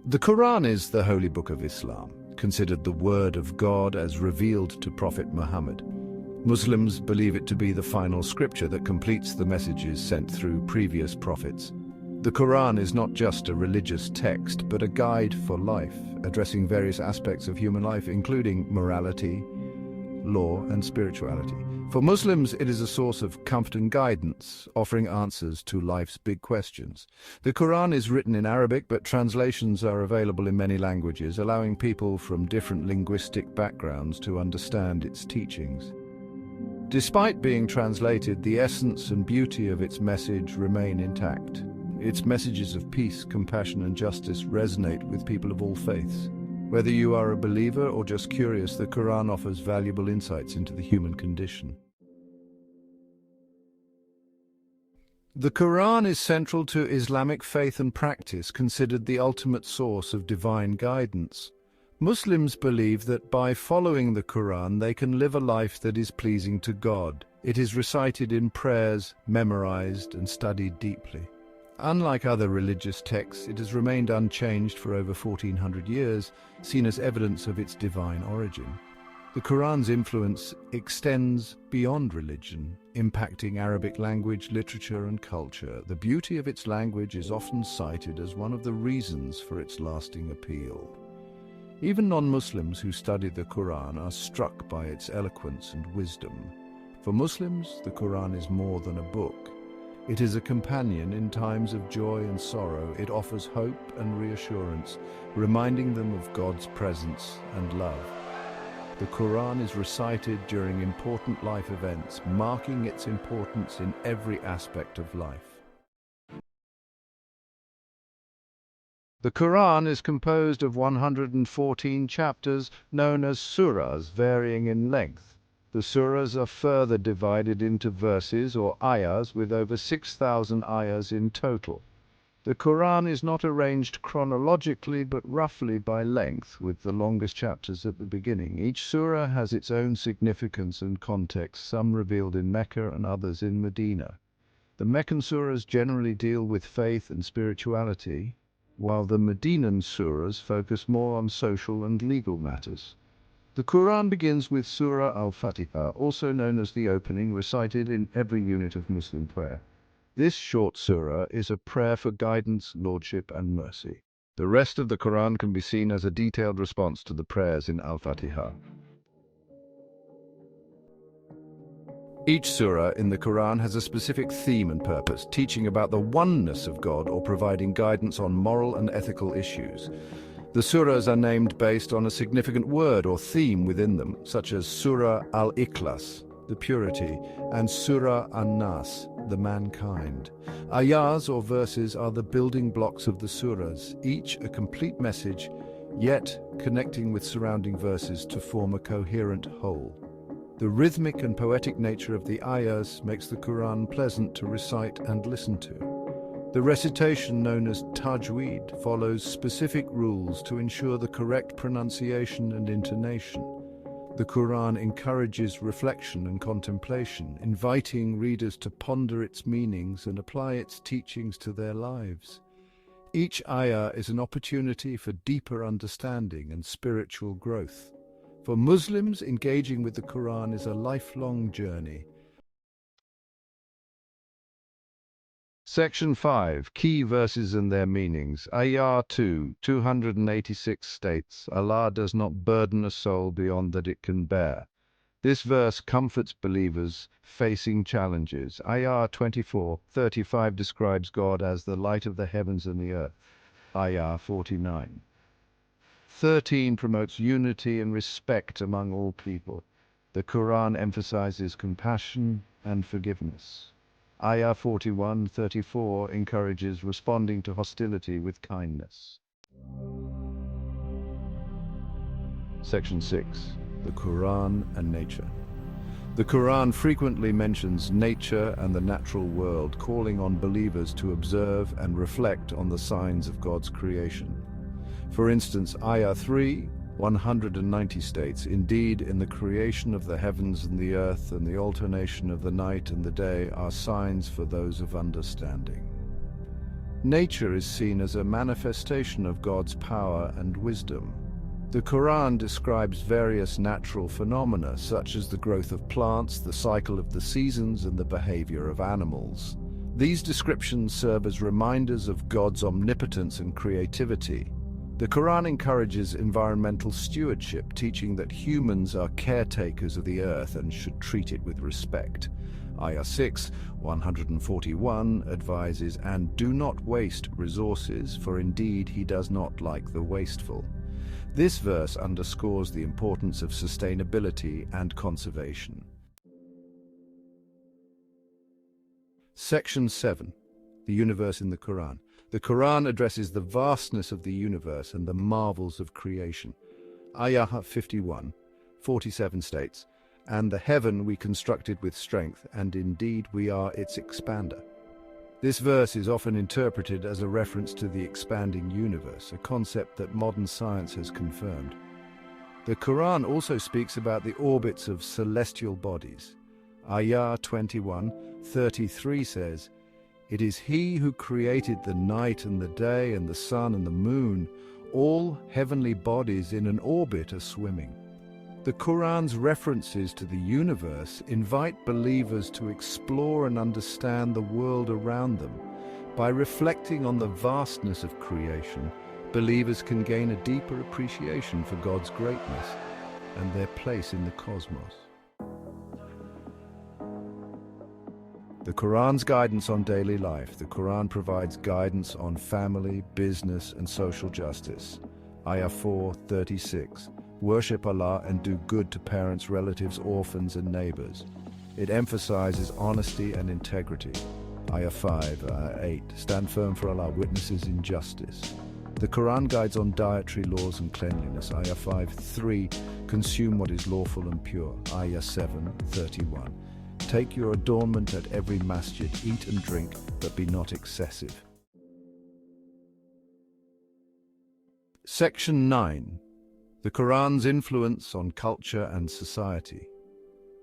The Quran is the holy book of Islam, considered the word of God as revealed to Prophet Muhammad. Muslims believe it to be the final scripture that completes the messages sent through previous prophets. The Quran is not just a religious text, but a guide for life, addressing various aspects of human life, including morality, law, and spirituality. For Muslims, it is a source of comfort and guidance, offering answers to life's big questions. The Quran is written in Arabic, but translations are available in many languages, allowing people from different linguistic backgrounds to understand its teachings. Despite being translated, the essence and beauty of its message remain intact. Its messages of peace, compassion, and justice resonate with people of all faiths. Whether you are a believer or just curious, the Quran offers valuable insights into the human condition. The Quran is central to Islamic faith and practice, considered the ultimate source of divine guidance. Muslims believe that by following the Quran, they can live a life that is pleasing to God. It is recited in prayers, memorized, and studied deeply. Unlike other religious texts, it has remained unchanged for over 1400 years, seen as evidence of its divine origin. The Quran's influence extends beyond religion, impacting Arabic language, literature, and culture. The beauty of its language is often cited as one of the reasons for its lasting appeal. Even non-Muslims who study the Quran are struck by its eloquence and wisdom. For Muslims, the Quran is more than a book. It is a companion in times of joy and sorrow. It offers hope and reassurance, reminding them of God's presence and love. The Quran is recited during important life events, marking its importance in every aspect of life. The Quran is composed of 114 chapters known as surahs, varying in length. The surahs are further divided into verses or ayahs, with over 6,000 ayahs in total. The Quran is not arranged chronologically but roughly by length, with the longest chapters at the beginning. Each surah has its own significance and context, some revealed in Mecca and others in Medina. The Meccan surahs generally deal with faith and spirituality, while the Medinan surahs focus more on social and legal matters. The Quran begins with Surah al-Fatiha, also known as the opening, recited in every unit of Muslim prayer. This short surah is a prayer for guidance, lordship, and mercy. The rest of the Quran can be seen as a detailed response to the prayers in al-Fatiha. Each surah in the Quran has a specific theme and purpose, teaching about the oneness of God or providing guidance on moral and ethical issues. The surahs are named based on a significant word or theme within them, such as Surah al-Ikhlas, the purity, and Surah an-Nas, the mankind. Ayahs or verses are the building blocks of the surahs, each a complete message, yet connecting with surrounding verses to form a coherent whole. The rhythmic and poetic nature of the ayahs makes the Quran pleasant to recite and listen to. The recitation, known as tajweed, follows specific rules to ensure the correct pronunciation and intonation. The Quran encourages reflection and contemplation, inviting readers to ponder its meanings and apply its teachings to their lives. Each ayah is an opportunity for deeper understanding and spiritual growth. For Muslims, engaging with the Quran is a lifelong journey. Section 5. Key verses and their meanings. Ayah 2, 286 states, Allah does not burden a soul beyond that it can bear. This verse comforts believers facing challenges. Ayah 24, 35 describes God as the light of the heavens and the earth. Ayah 49. 13 promotes unity and respect among all people. The Quran emphasizes compassion and forgiveness. Ayah 41:34 encourages responding to hostility with kindness. Section 6. The Quran and nature. The Quran frequently mentions nature and the natural world, calling on believers to observe and reflect on the signs of God's creation. For instance, Ayah 3:190 states, "Indeed, in the creation of the heavens and the earth and the alternation of the night and the day are signs for those of understanding." Nature is seen as a manifestation of God's power and wisdom. The Quran describes various natural phenomena, such as the growth of plants, the cycle of the seasons, and the behavior of animals. These descriptions serve as reminders of God's omnipotence and creativity. The Quran encourages environmental stewardship, teaching that humans are caretakers of the earth and should treat it with respect. Ayah 6, 141 advises, "And do not waste resources, for indeed he does not like the wasteful." This verse underscores the importance of sustainability and conservation. Section 7. The universe in the Quran. The Quran addresses the vastness of the universe and the marvels of creation. Ayah 51, 47 states, "And the heaven we constructed with strength, and indeed we are its expander." This verse is often interpreted as a reference to the expanding universe, a concept that modern science has confirmed. The Quran also speaks about the orbits of celestial bodies. Ayah 21, 33 says, "It is He who created the night and the day and the sun and the moon. All heavenly bodies in an orbit are swimming." The Quran's references to the universe invite believers to explore and understand the world around them. By reflecting on the vastness of creation, believers can gain a deeper appreciation for God's greatness and their place in the cosmos. The Quran's guidance on daily life. The Quran provides guidance on family, business, and social justice. Ayah 4:36. Worship Allah and do good to parents, relatives, orphans, and neighbors. It emphasizes honesty and integrity. Ayah 5:8. Stand firm for Allah, witnesses in justice. The Quran guides on dietary laws and cleanliness. Ayah 5:3. Consume what is lawful and pure. Ayah 7:31. Take your adornment at every masjid, eat and drink, but be not excessive. Section 9. The Quran's influence on culture and society.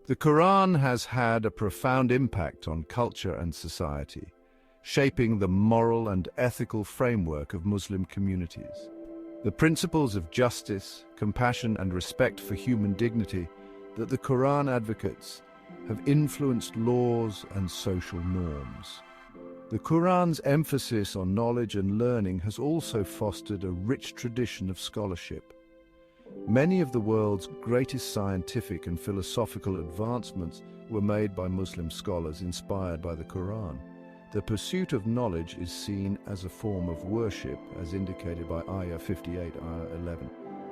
The Quran has had a profound impact on culture and society, shaping the moral and ethical framework of Muslim communities. The principles of justice, compassion, and respect for human dignity that the Quran advocates have influenced laws and social norms. The Quran's emphasis on knowledge and learning has also fostered a rich tradition of scholarship. Many of the world's greatest scientific and philosophical advancements were made by Muslim scholars inspired by the Quran. The pursuit of knowledge is seen as a form of worship, as indicated by Ayah 58, Ayah 11.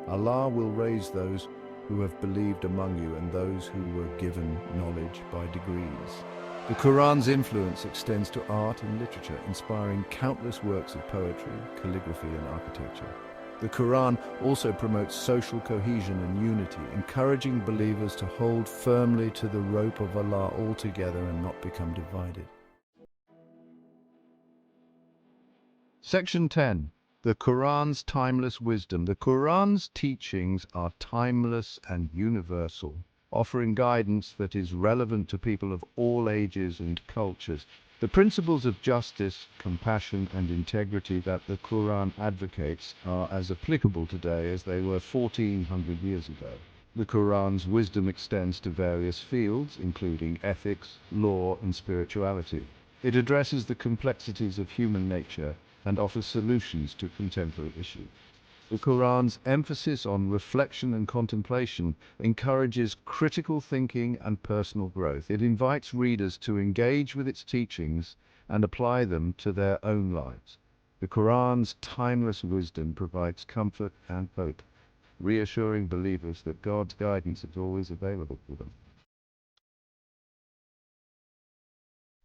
Allah will raise those who have believed among you and those who were given knowledge by degrees. The Quran's influence extends to art and literature, inspiring countless works of poetry, calligraphy, and architecture. The Quran also promotes social cohesion and unity, encouraging believers to hold firmly to the rope of Allah altogether and not become divided. Section 10. The Quran's timeless wisdom. The Quran's teachings are timeless and universal, offering guidance that is relevant to people of all ages and cultures. The principles of justice, compassion, and integrity that the Quran advocates are as applicable today as they were 1400 years ago. The Quran's wisdom extends to various fields, including ethics, law, and spirituality. It addresses the complexities of human nature and offers solutions to contemporary issues. The Quran's emphasis on reflection and contemplation encourages critical thinking and personal growth. It invites readers to engage with its teachings and apply them to their own lives. The Quran's timeless wisdom provides comfort and hope, reassuring believers that God's guidance is always available for them.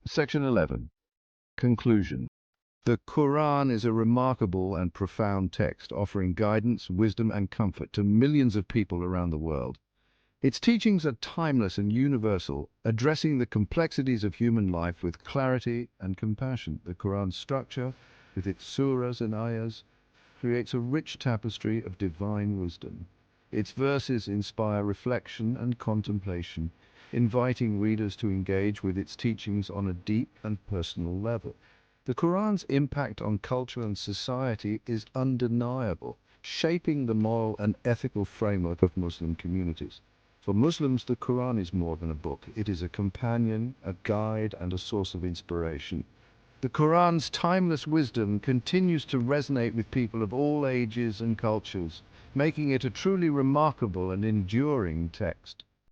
Section 11. Conclusion. The Quran is a remarkable and profound text, offering guidance, wisdom, and comfort to millions of people around the world. Its teachings are timeless and universal, addressing the complexities of human life with clarity and compassion. The Quran's structure, with its surahs and ayahs, creates a rich tapestry of divine wisdom. Its verses inspire reflection and contemplation, inviting readers to engage with its teachings on a deep and personal level. The Quran's impact on culture and society is undeniable, shaping the moral and ethical framework of Muslim communities. For Muslims, the Quran is more than a book. It is a companion, a guide, and a source of inspiration. The Quran's timeless wisdom continues to resonate with people of all ages and cultures, making it a truly remarkable and enduring text.